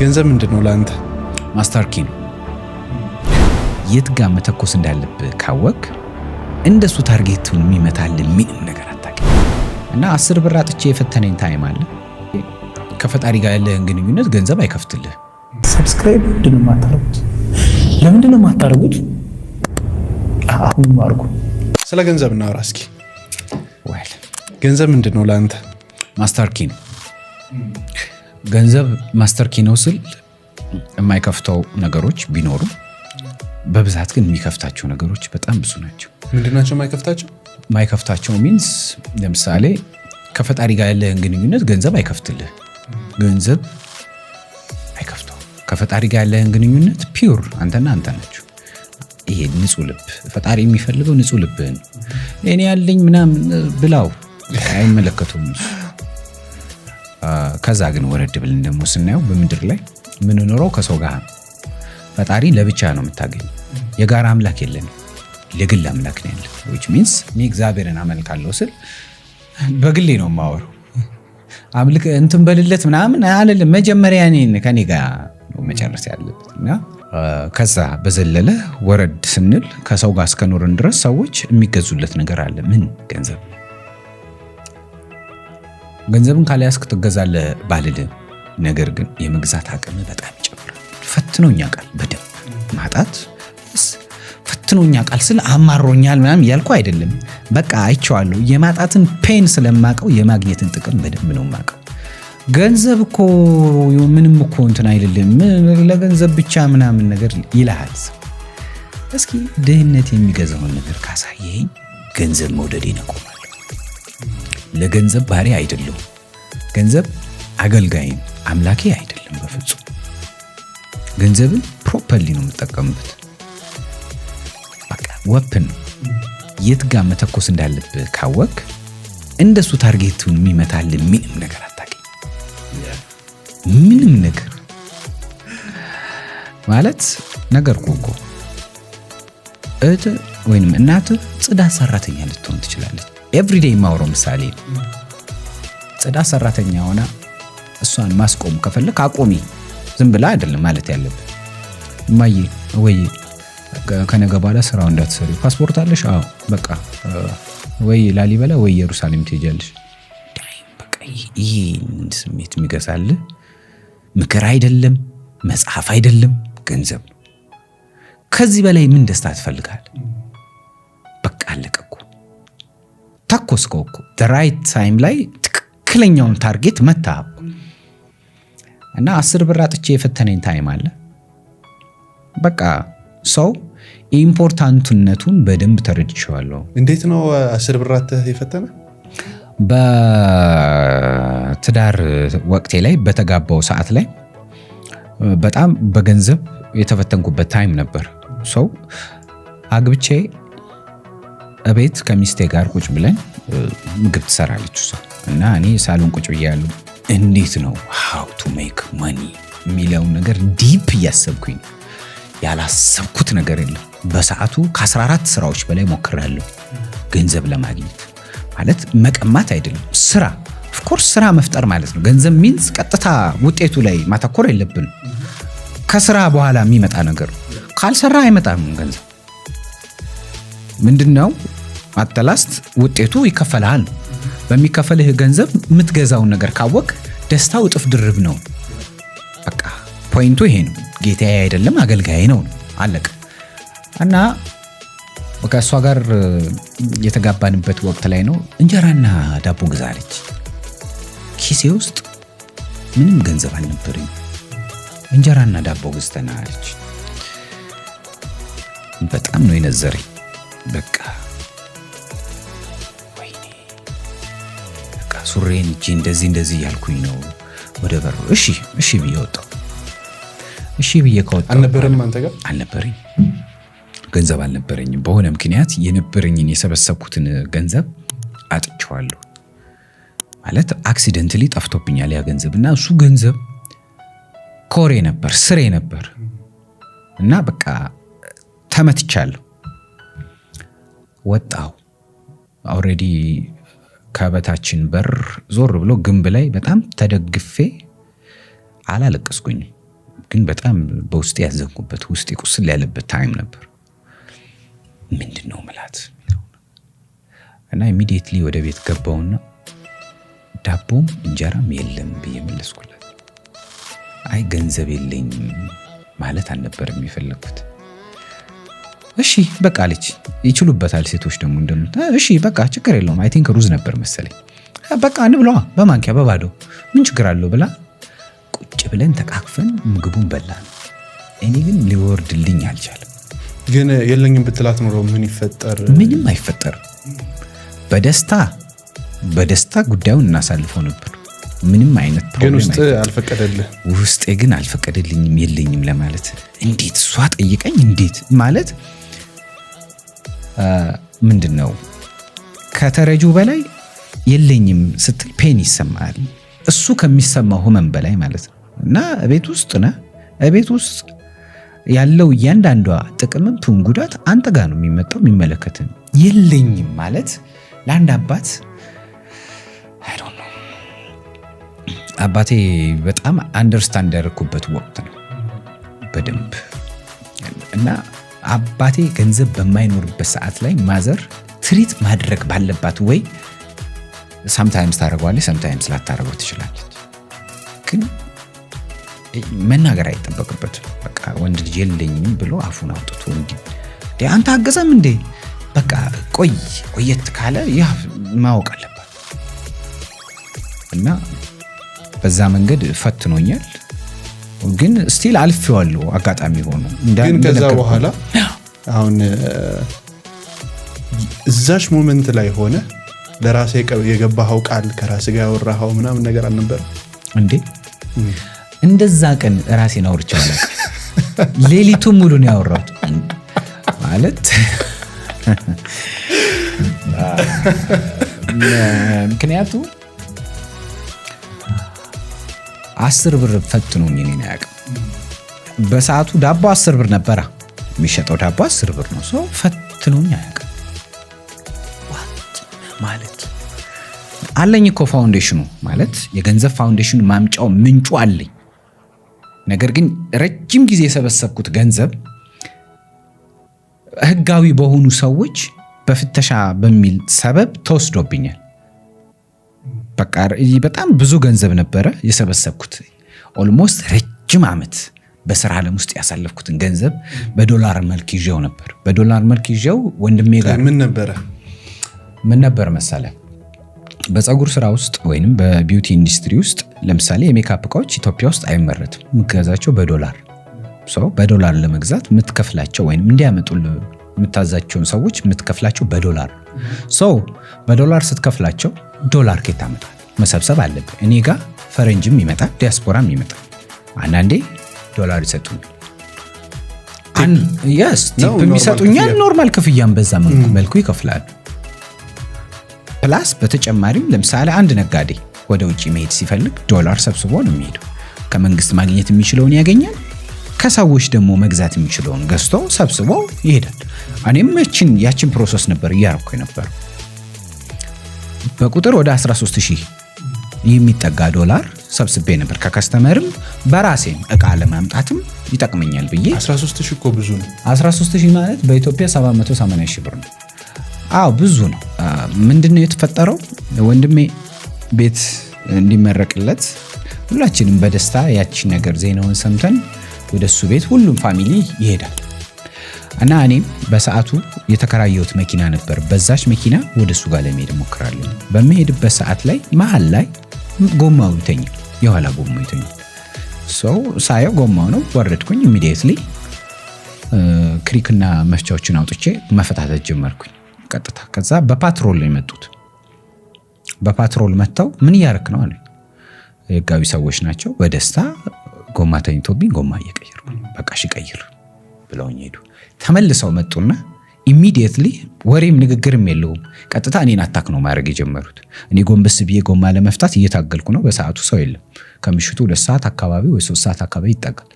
ገንዘብ ምንድነው ለአንተ? ማስተር ኪ ነው። የት ጋር መተኮስ እንዳለብህ ካወቅ እንደሱ ታርጌቱን የሚመታልህ ምንም ነገር አታውቅም። እና 10 ብር አጥቼ የፈተነኝ ታይም አለ። ከፈጣሪ ጋር ያለህን ግንኙነት ገንዘብ አይከፍትልህ። ሰብስክራይብ ምንድነው የማታረጉት? ለምንድነው የማታረጉት? አሁን ማርኩ። ስለ ገንዘብ እናወራ እስኪ። ወይል ገንዘብ ምንድነው ለአንተ? ማስተር ኪ ነው። ገንዘብ ማስተር ኪ ነው ስል የማይከፍተው ነገሮች ቢኖሩ በብዛት ግን የሚከፍታቸው ነገሮች በጣም ብዙ ናቸው። ምንድናቸው የማይከፍታቸው? የማይከፍታቸው ሚንስ ለምሳሌ ከፈጣሪ ጋር ያለህን ግንኙነት ገንዘብ አይከፍትልህ። ገንዘብ አይከፍተው። ከፈጣሪ ጋር ያለህን ግንኙነት ፒውር አንተና አንተ ናችሁ። ይሄ ንጹህ ልብ ፈጣሪ የሚፈልገው ንጹህ ልብህን። እኔ ያለኝ ምናምን ብላው አይመለከቱም። ከዛ ግን ወረድ ብለን ደግሞ ስናየው በምድር ላይ የምንኖረው ከሰው ጋር ነው። ፈጣሪ ለብቻ ነው የምታገኝ። የጋራ አምላክ የለንም፣ ለግል አምላክ ነው ያለን። which means እኔ እግዚአብሔርን አመልካለሁ ስል በግሌ ነው የማወራው። አምልክ እንትን በልለት ምናምን አይደለም። መጀመሪያ እኔን ከኔ ጋር ነው መጨረስ ያለበት። እና ከዛ በዘለለ ወረድ ስንል ከሰው ጋር እስከኖርን ድረስ ሰዎች የሚገዙለት ነገር አለ። ምን? ገንዘብ። ገንዘብን ካልያዝክ ትገዛለህ ባልልህ፣ ነገር ግን የመግዛት አቅም በጣም ይጨምራል። ፈትኖኛ ቃል በደንብ ማጣት ፈትኖኛ ቃል ስለ አማሮኛል ምናምን ያልኩ አይደለም። በቃ አይቼዋለሁ። የማጣትን ፔን ስለማቀው የማግኘትን ጥቅም በደንብ ነው ማቀው። ገንዘብ እኮ ምንም እኮ እንትን አይደለም፣ ለገንዘብ ብቻ ምናምን ነገር ይልሃል። እስኪ ድህነት የሚገዛውን ነገር ካሳየኝ ገንዘብ መውደዴን አቆማለሁ። ለገንዘብ ባሪ አይደለም። ገንዘብ አገልጋይን አምላኬ አይደለም በፍጹም። ገንዘብን ፕሮፐርሊ ነው የምጠቀምበት። በቃ ወፕን ነው። የት ጋር መተኮስ እንዳለብህ ካወቅ እንደሱ ታርጌቱን የሚመታልህ ምንም ነገር አታውቅም። ምንም ነገር ማለት ነገር እኮ ወይንም እናትህ ጽዳት ሰራተኛ ልትሆን ትችላለች። ኤቭሪዴይ ማውሮ ምሳሌ ነው። ጽዳት ሰራተኛ ሆና እሷን ማስቆም ከፈለክ አቆሚ። ዝም ብላ አይደለም ማለት ያለብህ። ማዬ ወይ ከነገ በኋላ ስራው እንዳትሰሪ ፓስፖርት አለሽ? አዎ በቃ ወይ ላሊበላ ወይ ኢየሩሳሌም ትሄጃለሽ። በቃ ይሄ ስሜት የሚገዛልህ ምክር አይደለም፣ መጽሐፍ አይደለም፣ ገንዘብ ነው። ከዚህ በላይ ምን ደስታ ትፈልጋለህ? በቃ አለቀ እኮ። ተኮስከው እኮ ራይት ታይም ላይ ትክክለኛውን ታርጌት መታ። እና 10 ብር አጥቼ የፈተነኝ ታይም አለ። በቃ ሰው ኢምፖርታንትነቱን በደንብ ተረድቼዋለሁ። እንዴት ነው 10 ብር አጥተህ የፈተነ? በትዳር ወቅቴ ላይ በተጋባው ሰዓት ላይ በጣም በገንዘብ የተፈተንኩበት ታይም ነበር። ሰው አግብቼ እቤት ከሚስቴ ጋር ቁጭ ብለን ምግብ ትሰራለች እሷ እና እኔ ሳሎን ቁጭ ብያለሁ። እንዴት ነው how to make money የሚለውን ነገር ዲፕ እያሰብኩኝ፣ ያላሰብኩት ነገር የለም። በሰዓቱ ከ14 ስራዎች በላይ ሞክሬያለሁ ገንዘብ ለማግኘት። ማለት መቀማት አይደለም፣ ስራ ኦፍ ኮርስ ስራ መፍጠር ማለት ነው። ገንዘብ ሚንስ ቀጥታ ውጤቱ ላይ ማተኮር የለብንም። ከስራ በኋላ የሚመጣ ነገር ካልሰራ አይመጣም ገንዘብ። ምንድነው አተላስት ውጤቱ ይከፈልሃል። በሚከፈልህ ገንዘብ የምትገዛውን ነገር ካወቅ ደስታው እጥፍ ድርብ ነው። በቃ ፖይንቱ ይሄ ነው። ጌታዬ አይደለም አገልጋዬ ነው። አለቀ። እና በቃ እሷ ጋር የተጋባንበት ወቅት ላይ ነው እንጀራና ዳቦ ግዛለች። ኪሴ ውስጥ ምንም ገንዘብ አልነበረኝ። እንጀራና ዳቦ ግዝተና አለች። በጣም ነው የነዘረኝ። በቃ ወይኔ በቃ ሱሬን እጄ እንደዚህ ያልኩኝ ነው ወደ በሩ። እሺ ብዬ ወጣሁ። እሺ ብዬ ከወጣሁ አልነበረም አንተ ጋር? አልነበረኝ፣ ገንዘብ አልነበረኝም። በሆነ ምክንያት የነበረኝን የሰበሰብኩትን ገንዘብ አጥቼዋለሁ። ማለት አክሲደንትሊ ጠፍቶብኛል ያ ገንዘብ። እና እሱ ገንዘብ ኮሬ ነበር፣ ስሬ ነበር። እና በቃ ተመትቻለሁ። ወጣው ኦሬዲ ከበታችን በር ዞር ብሎ ግንብ ላይ በጣም ተደግፌ አላለቀስኩኝ። ግን በጣም በውስጤ ያዘንኩበት ውስጤ ቁስል ያለበት ታይም ነበር። ምንድነው ምላት እና ኢሚዲየትሊ ወደ ቤት ገባውና ዳቦም እንጀራም የለም ብዬ መለስኩላት። አይ ገንዘብ የለኝም ማለት አልነበረም የፈለኩት። እሺ በቃ አለች። ይችሉበታል ሴቶች ደግሞ እንደምታ እሺ በቃ ችግር የለውም። አይ ቲንክ ሩዝ ነበር መሰለኝ። በቃ እንብለዋ በማንኪያ በባዶ ምን ችግር አለው ብላ ቁጭ ብለን ተቃቅፈን ምግቡን በላን። እኔ ግን ሊወርድልኝ አልቻለም። ግን የለኝም ብትላት ኖሮ ምን ይፈጠር? ምንም አይፈጠርም። በደስታ ጉዳዩን እናሳልፈው ነበር። ምንም አይነት ግን ውስጥ አልፈቀደልህ? ውስጤ ግን አልፈቀደልኝም የለኝም ለማለት። እንዴት እሷ ጠይቀኝ እንዴት ማለት ምንድነው ከተረጁ በላይ የለኝም ስትል ፔን ይሰማል። እሱ ከሚሰማው ህመም በላይ ማለት ነው። እና ቤት ውስጥ ያለው እያንዳንዷ ጥቅምም ቱን ጉዳት አንተ ጋር ነው የሚመጣው የሚመለከትን። የለኝም ማለት ለአንድ አባት አይ ዶንት ኖ አባቴ በጣም አንደርስታንድ ያደረኩበት ወቅት ነው በደንብ። እና አባቴ ገንዘብ በማይኖርበት ሰዓት ላይ ማዘር ትሪት ማድረግ ባለባት ወይ ሳምታይምስ ታደርገዋለች፣ ሳምታይምስ ላታደርገው ትችላለች። ግን መናገር አይጠበቅበትም። በቃ ወንድ ልጅ የለኝም ብሎ አፉን አውጥቶ እንዴ አንተ አገዛም እንዴ በቃ ቆየት ካለ ያ ማወቅ አለባት። እና በዛ መንገድ ፈትኖኛል። ግን ስቲል አልፌዋለሁ። አጋጣሚ ሆኖ ግን ከዛ በኋላ አሁን እዛሽ ሞመንት ላይ ሆነ ለራሴ የገባኸው ቃል ከራስ ጋር ያወራኸው ምናምን ነገር አልነበረ እንዴ? እንደዛ ቀን ራሴን አውርቻለሁ። ሌሊቱን ሙሉ ነው ያወራሁት ማለት ምክንያቱ 10 ብር ፈትኖኝ እኔን አያውቅም። በሰዓቱ ዳቦ 10 ብር ነበረ የሚሸጠው። ዳቦ 10 ብር ነው። ሰው ፈትኖኝ አያውቅም ማለት አለኝ እኮ ፋውንዴሽኑ ማለት የገንዘብ ፋውንዴሽኑ ማምጫው ምንጩ አለኝ። ነገር ግን ረጅም ጊዜ የሰበሰብኩት ገንዘብ ህጋዊ በሆኑ ሰዎች በፍተሻ በሚል ሰበብ ተወስዶብኛል። በቃ በጣም ብዙ ገንዘብ ነበረ የሰበሰብኩት። ኦልሞስት ረጅም ዓመት በስራ ዓለም ውስጥ ያሳለፍኩትን ገንዘብ በዶላር መልክ ይዤው ነበር። በዶላር መልክ ይዤው ወንድሜ ጋር ምን ነበር መሰለ በፀጉር ስራ ውስጥ ወይንም በቢዩቲ ኢንዱስትሪ ውስጥ ለምሳሌ የሜካፕ እቃዎች ኢትዮጵያ ውስጥ አይመረትም። ምትገዛቸው በዶላር በዶላር ለመግዛት ምትከፍላቸው ወይንም እንዲያመጡልህ የምታዛቸውን ሰዎች ምትከፍላቸው በዶላር በዶላር ስትከፍላቸው ዶላር ከየት አመጣል መሰብሰብ አለብህ። እኔ ጋር ፈረንጅም ይመጣል ዲያስፖራም ይመጣል። አንዳንዴ ዶላር ይሰጡኛል። ቲፕ የሚሰጡኛል። ኖርማል ክፍያም በዛ መልኩ ይከፍላሉ። ፕላስ በተጨማሪም ለምሳሌ አንድ ነጋዴ ወደ ውጭ መሄድ ሲፈልግ ዶላር ሰብስቦ ነው የሚሄደው። ከመንግስት ማግኘት የሚችለውን ያገኛል፣ ከሰዎች ደግሞ መግዛት የሚችለውን ገዝቶ ሰብስቦ ይሄዳል። እኔም ያችን ፕሮሰስ ነበር እያረኩ የነበረው። በቁጥር ወደ 13000 የሚጠጋ ዶላር ሰብስቤ ነበር። ከከስተመርም በራሴም እቃ ለማምጣትም ይጠቅመኛል ብዬ 13000 እኮ ብዙ ነው። 13000 ማለት በኢትዮጵያ 780 ሺህ ብር ነው። አዎ ብዙ ነው። ምንድነው የተፈጠረው? ወንድሜ ቤት እንዲመረቅለት ሁላችንም በደስታ ያቺ ነገር ዜናውን ሰምተን ወደሱ ቤት ሁሉም ፋሚሊ ይሄዳል። እና እኔም በሰዓቱ የተከራየሁት መኪና ነበር። በዛች መኪና ወደሱ ጋር ለመሄድ ሞክራለሁ። በመሄድበት ሰዓት ላይ መሃል ላይ ጎማው ይተኛል፣ የኋላ ጎማው ይተኛል። ሳየው ጎማው ነው። ወረድኩኝ። ኢሚዲየትሊ ክሪክና መፍቻዎችን አውጥቼ መፈታተት ጀመርኩኝ ቀጥታ። ከዛ በፓትሮል ነው የመጡት። በፓትሮል መጥተው ምን እያረክ ነው አሉኝ። የህጋዊ ሰዎች ናቸው። በደስታ ጎማ ተኝቶብኝ ጎማ እየቀየርኩ በቃ እሺ ቀይር ብለውኝ ሄዱ። ተመልሰው መጡና ኢሚዲየትሊ ወሬም ንግግርም የለውም ቀጥታ እኔን አታክ ነው ማድረግ የጀመሩት። እኔ ጎንበስ ብዬ ጎማ ለመፍታት እየታገልኩ ነው። በሰዓቱ ሰው የለም። ከምሽቱ 2 ሰዓት አካባቢ ወይ 3 ሰዓት አካባቢ ይጠጋል።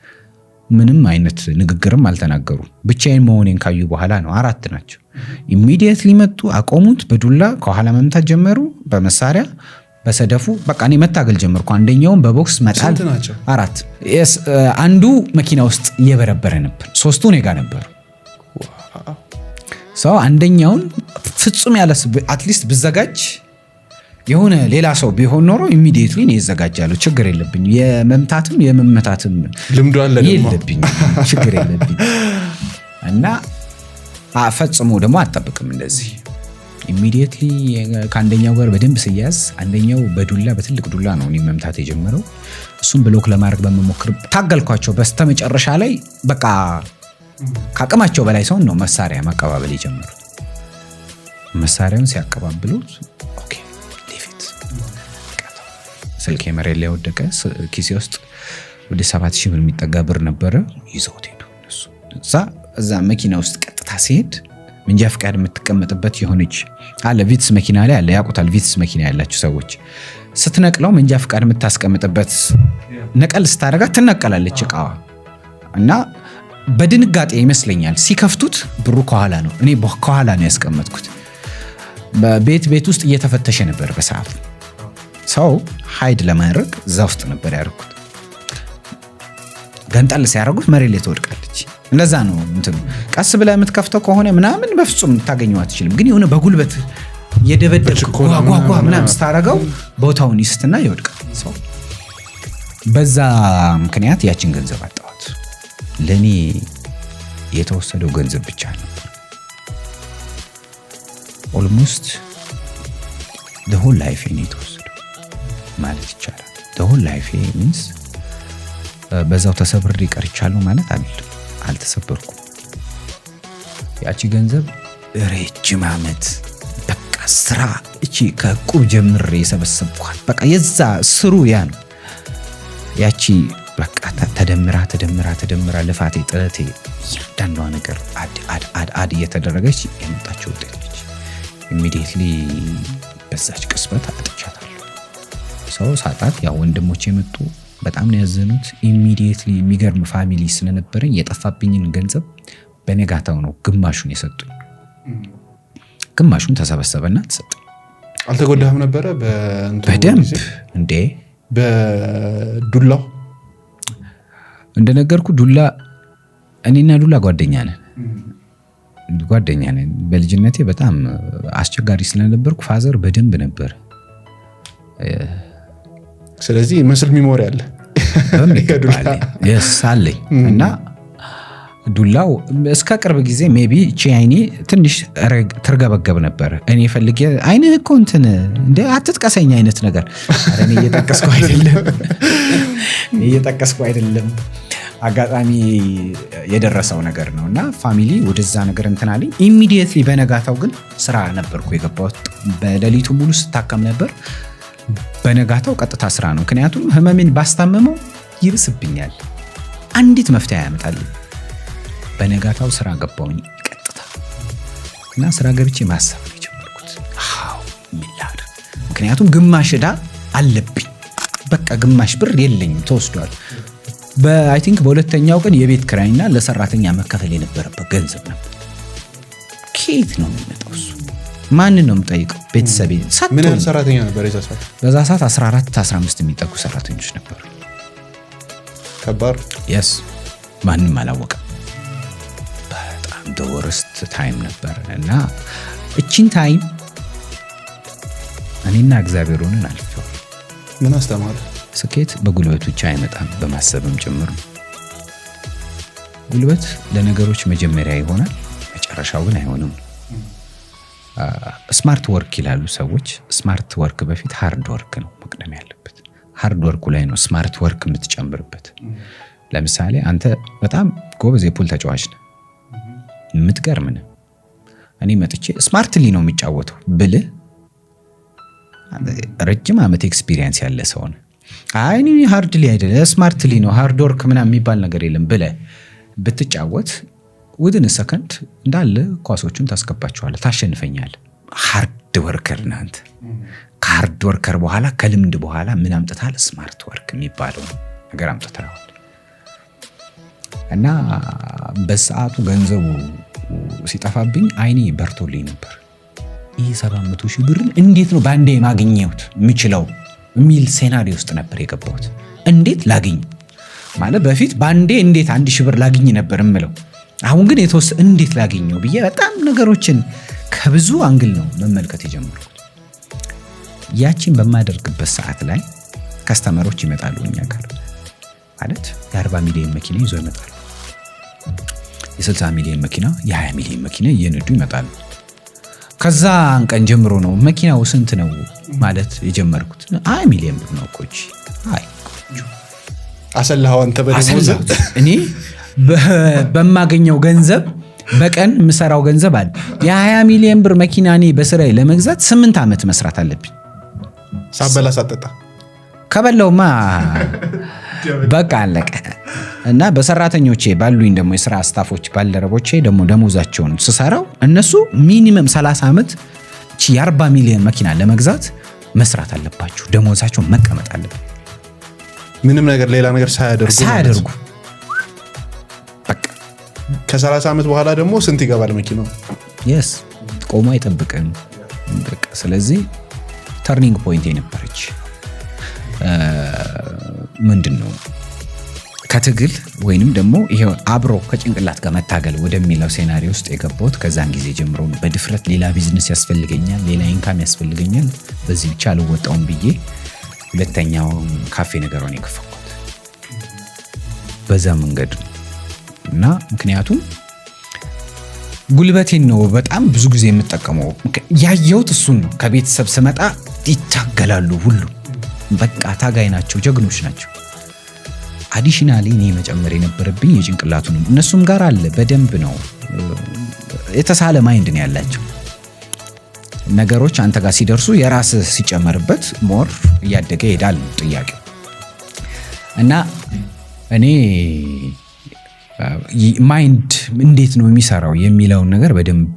ምንም አይነት ንግግርም አልተናገሩም። ብቻዬን መሆኔን ካዩ በኋላ ነው። 4 ናቸው። ኢሚዲየትሊ መጡ፣ አቆሙት። በዱላ ከኋላ መምታት ጀመሩ በመሳሪያ። በሰደፉ በቃ እኔ መታገል ጀመርኩ። አንደኛውን በቦክስ መጣል 4 አንዱ መኪና ውስጥ እየበረበረ ነበር። 3ቱ እኔ ጋር ነበር። ሰው አንደኛውን ፍጹም ያለ አትሊስት ብዘጋጅ የሆነ ሌላ ሰው ቢሆን ኖሮ ኢሚዲየትሊ እኔ እዘጋጃለሁ። ችግር የለብኝ። የመምታትም የመመታትም ልምዱ አለ የለብኝ። ችግር የለብኝ እና ፈጽሞ ደግሞ አጠብቅም እንደዚህ ኢሚዲየትሊ ከአንደኛው ጋር በደንብ ሲያዝ አንደኛው በዱላ በትልቅ ዱላ ነው እኔ መምታት የጀመረው። እሱም ብሎክ ለማድረግ በመሞክር ታገልኳቸው። በስተመጨረሻ ላይ በቃ ካቅማቸው በላይ ሰው ነው መሳሪያ ማቀባበል የጀመሩ። መሳሪያውን ሲያቀባብሉት ኦኬ ሊቪት ስልኬ መሬት ላይ ወደቀ። ኪሴ ውስጥ ወደ 7000 ብር የሚጠጋ ብር ነበረ። ይዘውት ሄዱ እነሱ። እዛ መኪና ውስጥ ቀጥታ ሲሄድ መንጃ ፈቃድ የምትቀመጥበት የሆነች አለ ቪትስ መኪና ላይ አለ። ያውቁታል ቪትስ መኪና ያላችሁ ሰዎች። ስትነቅለው መንጃ ፈቃድ የምታስቀምጥበት ነቀል ስታደርጋት ትነቀላለች እቃዋ እና በድንጋጤ ይመስለኛል ሲከፍቱት ብሩ ከኋላ ነው። እኔ ከኋላ ነው ያስቀመጥኩት። ቤት ውስጥ እየተፈተሸ ነበር በሰዓቱ። ሰው ሃይድ ለማድረግ እዛ ውስጥ ነበር ያደረኩት። ገንጠል ሲያደርጉት መሬት ላይ ትወድቃለች። እንደዛ ነው እንትኑ። ቀስ ብለህ የምትከፍተው ከሆነ ምናምን በፍጹም ታገኘው አትችልም። ግን የሆነ በጉልበት የደበደብክ ጓጓ ምናምን ስታረገው ቦታውን ይስትና ይወድቃል ሰው። በዛ ምክንያት ያችን ገንዘብ አጣኋት። ለኔ የተወሰደው ገንዘብ ብቻ ነበር። ኦልሞስት the whole life ነው የተወሰደው ማለት ይቻላል። the whole life means በዛው ተሰብሬ ቀርቻለሁ ማለት አይደለም። አልተሰበርኩም። ያቺ ገንዘብ ረጅም ዓመት በቃ ስራ እቺ ከቁብ ጀምሬ የሰበሰብኳት በቃ የዛ ስሩ ያ ነው። ያቺ በቃ ተደምራ ልፋቴ ጥረቴ እያንዳንዷ ነገር አድ እየተደረገች የመጣችው ውጤት ነች። ኢሚዲየትሊ በዛች ቅስበት አጥቻታለሁ። ሰው ሳጣት ያው ወንድሞቼ የመጡ በጣም ነው ያዘኑት። ኢሚዲየትሊ የሚገርም ፋሚሊ ስለነበረኝ የጠፋብኝን ገንዘብ በነጋታው ነው ግማሹን የሰጡኝ። ግማሹን ተሰበሰበና ተሰጠኝ። አልተጎዳህም ነበረ? በደንብ እንዴ። በዱላው እንደነገርኩ ዱላ እኔና ዱላ ጓደኛ ነን። በልጅነቴ በጣም አስቸጋሪ ስለነበርኩ ፋዘር በደንብ ነበር። ስለዚህ መስል ሚሞሪ አለ አለኝ እና ዱላው እስከ ቅርብ ጊዜ ሜቢ እቺ አይኔ ትንሽ ትርገበገብ ነበር። እኔ ፈልጌ አይንህ እኮ እንትን እንደ አትጥቀሰኝ አይነት ነገር እኔ እየጠቀስኩ አይደለም አጋጣሚ የደረሰው ነገር ነው እና ፋሚሊ ወደዛ ነገር እንትን አለኝ። ኢሚዲየትሊ በነጋታው ግን ስራ ነበርኩ የገባሁት። በሌሊቱ ሙሉ ስታከም ነበር። በነጋታው ቀጥታ ስራ ነው። ምክንያቱም ህመሜን ባስታመመው ይብስብኛል። አንዲት መፍትሄ ያመጣልኝ። በነጋታው ስራ ገባሁኝ ቀጥታ እና ስራ ገብቼ ማሰብ ነው የጀመርኩት። ሚላድ ምክንያቱም ግማሽ ዕዳ አለብኝ። በቃ ግማሽ ብር የለኝም ተወስዷል። በአይ ቲንክ በሁለተኛው ቀን የቤት ክራይና ለሰራተኛ መከፈል የነበረበት ገንዘብ ነበር። ከየት ነው የሚመጣው እሱ? ማንን ነው የምጠይቀው? ቤተሰቤ። ምን ያህል ሰራተኛ ነበር የዛ ሰዓት? በዛ ሰዓት 14-15 የሚጠጉ ሰራተኞች ነበሩ። ከባድ የስ ማንም አላወቀም። በጣም the worst ታይም ነበር እና እቺን ታይም እኔና እግዚአብሔር ሆነን አልፈው። ምን አስተማረ? ስኬት በጉልበት ብቻ አይመጣም፣ በማሰብም ጭምር ነው። ጉልበት ለነገሮች መጀመሪያ ይሆናል፣ መጨረሻው ግን አይሆንም። ስማርት ወርክ ይላሉ ሰዎች። ስማርት ወርክ በፊት ሃርድ ወርክ ነው መቅደም ያለበት። ሃርድ ወርኩ ላይ ነው ስማርት ወርክ የምትጨምርበት። ለምሳሌ አንተ በጣም ጎበዝ የፑል ተጫዋች ነህ፣ የምትገርም ነህ። እኔ መጥቼ ስማርትሊ ነው የሚጫወተው ብልህ ረጅም ዓመት ኤክስፒሪየንስ ያለ ሰው ነው። አይ እኔ ሃርድሊ አይደለም ስማርትሊ ነው ሃርድ ወርክ ምናምን የሚባል ነገር የለም ብለህ ብትጫወት within a second እንዳለ ኳሶቹን ታስገባቸዋለህ፣ ታሸንፈኛለህ። ሃርድ ወርከር ነህ አንተ። ከሃርድ ወርከር በኋላ ከልምድ በኋላ ምን አምጥታለህ? ስማርት ወርክ የሚባለው ነገር አምጥታለህ። እና በሰዓቱ ገንዘቡ ሲጠፋብኝ አይኔ በርቶልኝ ነበር። ይህ 700,000 ብርን እንዴት ነው ባንዴ ማግኘት የምችለው የሚል ሴናሪዮ ውስጥ ነበር የገባሁት። እንዴት ላግኝ ማለት በፊት ባንዴ እንዴት 1,000 ብር ላግኝ ነበር የምለው። አሁን ግን እንዴት ላግኘው ብዬ በጣም ነገሮችን ከብዙ አንግል ነው መመልከት የጀመርኩት። ያቺን በማደርግበት ሰዓት ላይ ከስተመሮች ይመጣሉ እኛ ጋር ማለት የ40 ሚሊዮን መኪና ይዞ ይመጣሉ። የ60 ሚሊዮን መኪና፣ የ20 ሚሊዮን መኪና እየነዱ ይመጣሉ። ከዛ ቀን ጀምሮ ነው መኪናው ስንት ነው ማለት የጀመርኩት። 20 ሚሊዮን ብር ነው እኮ እጂ። አይ አሰላው አንተ በደሞዝ እኔ በማገኘው ገንዘብ በቀን የምሰራው ገንዘብ አለ። የ20 ሚሊዮን ብር መኪና እኔ በስራዬ ለመግዛት 8 ዓመት መስራት አለብኝ። ሳበላ ሳጠጣ ከበላውማ በቃ አለቀ። እና በሰራተኞቼ ባሉኝ ደግሞ የስራ ስታፎች ባልደረቦቼ ደግሞ ደሞዛቸውን ስሰራው እነሱ ሚኒመም 30 ዓመት እቺ የ40 ሚሊዮን መኪና ለመግዛት መስራት አለባቸው። ደሞዛቸው መቀመጥ አለበት። ምንም ነገር ሌላ ነገር ሳያደርጉ በቃ ከ30 ዓመት በኋላ ደግሞ ስንት ይገባል መኪናው? yes ቆሞ አይጠብቅም። በቃ ስለዚህ ተርኒንግ ፖይንት የነበረች ምንድነው ከትግል ወይንም ደግሞ ይሄ አብሮ ከጭንቅላት ጋር መታገል ወደሚለው ሴናሪዮ ውስጥ የገባሁት ከዛን ጊዜ ጀምሮ ነው። በድፍረት ሌላ ቢዝነስ ያስፈልገኛል፣ ሌላ ኢንካም ያስፈልገኛል፣ በዚህ ብቻ አልወጣውም ብዬ ሁለተኛው ካፌ ነገሩን የከፈትኩት በዛ መንገድ ነው። እና ምክንያቱም ጉልበቴን ነው በጣም ብዙ ጊዜ የምጠቀመው። ያየሁት እሱን ነው። ከቤተሰብ ስመጣ ይታገላሉ ሁሉ በቃ ታጋይ ናቸው፣ ጀግኖች ናቸው። አዲሽናሊ እኔ መጨመር የነበረብኝ የጭንቅላቱንም እነሱም ጋር አለ በደንብ ነው። የተሳለ ማይንድ ነው ያላቸው። ነገሮች አንተ ጋር ሲደርሱ የራስህ ሲጨመርበት ሞር እያደገ ይሄዳል ነው ጥያቄው። እና እኔ ማይንድ እንዴት ነው የሚሰራው የሚለውን ነገር በደንብ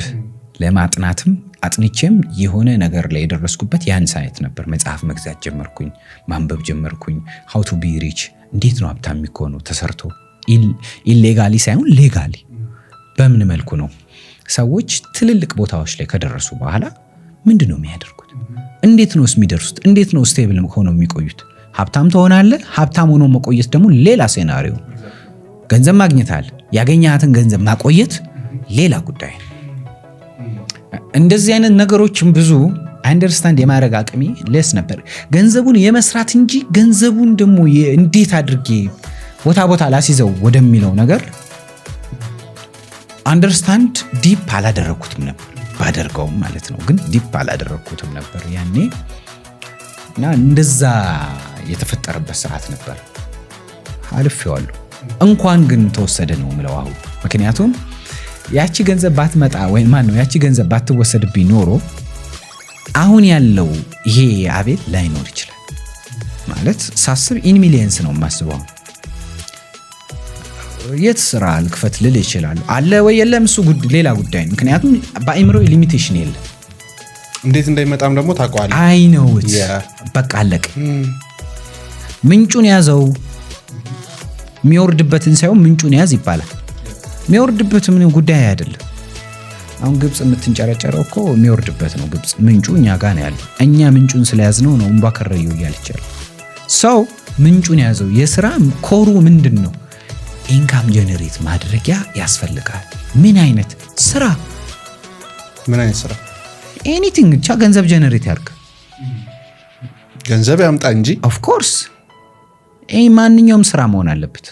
ለማጥናትም አጥንቼም የሆነ ነገር ላይ የደረስኩበት ያን ሳይት ነበር። መጽሐፍ መግዛት ጀመርኩኝ፣ ማንበብ ጀመርኩኝ። ሃው ቱ ቢ ሪች፣ እንዴት ነው ሀብታም የሚሆነው ተሰርቶ ኢሌጋሊ ሳይሆን ሌጋሊ። በምን መልኩ ነው ሰዎች ትልልቅ ቦታዎች ላይ ከደረሱ በኋላ ምንድን ነው የሚያደርጉት? እንዴት ነው የሚደርሱት? እንዴት ነው ስቴብል ሆነው የሚቆዩት? ሀብታም ትሆናለህ። ሀብታም ሆኖ መቆየት ደግሞ ሌላ ሴናሪዮ። ገንዘብ ማግኘት አለ፣ ያገኘሃትን ገንዘብ ማቆየት ሌላ ጉዳይ ነው። እንደዚህ አይነት ነገሮችን ብዙ አንደርስታንድ የማድረግ አቅሜ ሌስ ነበር። ገንዘቡን የመስራት እንጂ ገንዘቡን ደግሞ እንዴት አድርጌ ቦታ ቦታ ላስይዘው ወደሚለው ነገር አንደርስታንድ ዲፕ አላደረኩትም ነበር። ባደርገውም ማለት ነው፣ ግን ዲፕ አላደረኩትም ነበር ያኔ። እና እንደዛ የተፈጠረበት ሰዓት ነበር። አልፌዋለሁ። እንኳን ግን ተወሰደ ነው የምለው አሁን። ምክንያቱም ያቺ ገንዘብ ባትመጣ ወይም ማን ነው ያቺ ገንዘብ ባትወሰድብኝ ኖሮ አሁን ያለው ይሄ አቤል ላይኖር ይችላል። ማለት ሳስብ ኢን ሚሊየንስ ነው የማስበው። የት ስራ ልክፈት ልል ይችላል አለ ወይ የለም፣ እሱ ሌላ ጉዳይ ነው። ምክንያቱም በአይምሮ ሊሚቴሽን የለም። እንዴት እንደሚመጣም ደግሞ ታውቀዋለህ። አይ ነው በቃ አለቀ። ምንጩን ያዘው፣ የሚወርድበትን ሳይሆን ምንጩን ያዝ ይባላል። የሚወርድበት ምንም ጉዳይ አይደለም። አሁን ግብጽ የምትንጨረጨረው እኮ የሚወርድበት ነው። ግብጽ ምንጩ እኛ ጋር ነው ያለው። እኛ ምንጩን ስለያዝነው ነው እንባ ከረየው እያለች ያለው። ሰው ምንጩን ያዘው። የስራ ኮሩ ምንድን ነው? ኢንካም ጀነሬት ማድረጊያ ያስፈልጋል። ምን አይነት ስራ? ምን አይነት ስራ? ኤኒቲንግ ብቻ ገንዘብ ጀነሬት ያድርግ፣ ገንዘብ ያምጣ እንጂ። ኦፍ ኮርስ ማንኛውም ስራ መሆን አለበት።